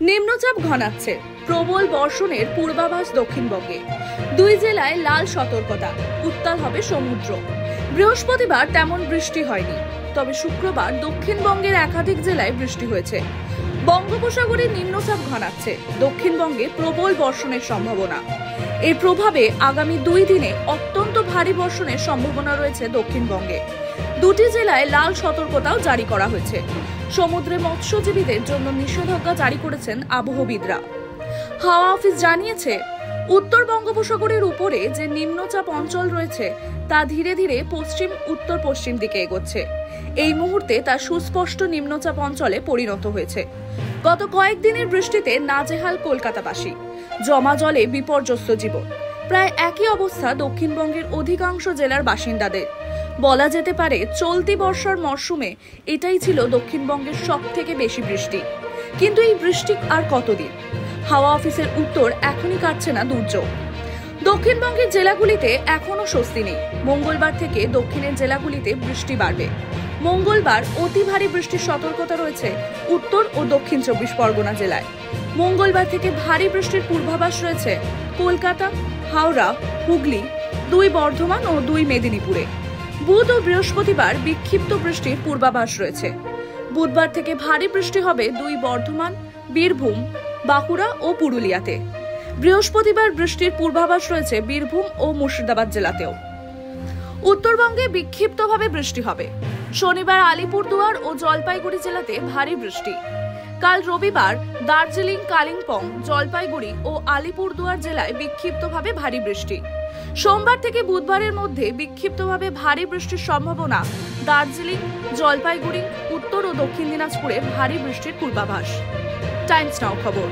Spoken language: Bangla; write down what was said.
নিম্নচাপ ঘনাচ্ছে, প্রবল বর্ষণের পূর্বাভাস দক্ষিণবঙ্গে। দুই জেলায় লাল সতর্কতা, উত্তাল হবে সমুদ্র। বৃহস্পতিবার তেমন বৃষ্টি হয়নি, তবে শুক্রবার দক্ষিণবঙ্গের একাধিক জেলায় বৃষ্টি হয়েছে। বঙ্গোপসাগরে নিম্নচাপ ঘনাচ্ছে, দক্ষিণবঙ্গে প্রবল বর্ষণের সম্ভাবনা। এর প্রভাবে আগামী 2 দিনে অত্যন্ত ভারী বর্ষণের সম্ভাবনা রয়েছে দক্ষিণবঙ্গে। দুটি জেলায় লাল সতর্কতাও জারি করা হয়েছে। সমুদ্রে মৎস্যজীবীদের জন্য নিষেধাজ্ঞা জারি করেছেন আবহবিদরা। হাওয়া অফিস জানিয়েছে, উত্তর বঙ্গোপসাগরের উপরে যে নিম্নচাপ অঞ্চল রয়েছে তা ধীরে ধীরে পশ্চিম উত্তর পশ্চিম দিকে এগোচ্ছে। এই মুহূর্তে তা সুস্পষ্ট নিম্নচাপ অঞ্চলে পরিণত হয়েছে। গত কয়েকদিনের বৃষ্টিতে নাজেহাল কলকাতাবাসী, জমা জলে বিপর্যস্ত জীবন। প্রায় একই অবস্থা দক্ষিণবঙ্গের অধিকাংশ জেলার বাসিন্দাদের। বলা যেতে পারে চলতি বর্ষার মরশুমে এটাই ছিল দক্ষিণবঙ্গের সবথেকে বেশি বৃষ্টি। কিন্তু এই বৃষ্টি আর কতদিন? হাওয়া অফিসের উত্তর, এখনই কাটছে না দুর্যোগ। দক্ষিণবঙ্গের জেলাগুলিতে এখনো স্বস্তি নেই। মঙ্গলবার থেকে দক্ষিণের জেলাগুলিতে বৃষ্টি বাড়বে। মঙ্গলবার অতি ভারী বৃষ্টির সতর্কতা রয়েছে উত্তর ও দক্ষিণ 24 পরগনা জেলায়। মঙ্গলবার থেকে ভারী বৃষ্টির পূর্বাভাস রয়েছে কলকাতা, হাওড়া, হুগলি, 2 বর্ধমান ও 2 মেদিনীপুরে। বুধ ও বৃহস্পতিবার বিক্ষিপ্ত বৃষ্টির পূর্বাভাস রয়েছে। বুধবার থেকে ভারী বৃষ্টি হবে 2 বর্ধমান, বীরভূম, বাঁকুড়া ও পুরুলিয়াতে। বৃহস্পতিবার বৃষ্টির পূর্বাভাস রয়েছে বীরভূম ও মুর্শিদাবাদ জেলাতেও। উত্তরবঙ্গে বিক্ষিপ্তভাবে বৃষ্টি হবে। শনিবার আলিপুরদুয়ার ও জলপাইগুড়ি জেলাতে ভারী বৃষ্টি। কাল রবিবার দার্জিলিং, কালিম্পং, জলপাইগুড়ি ও আলিপুরদুয়ার জেলায় বিক্ষিপ্তভাবে ভারী বৃষ্টি। সোমবার থেকে বুধবারের মধ্যে বিক্ষিপ্তভাবে ভারী বৃষ্টির সম্ভাবনা। দার্জিলিং, জলপাইগুড়ি, উত্তর ও দক্ষিণ দিনাজপুরে ভারী বৃষ্টির পূর্বাভাস। টাইমস নাও খবর।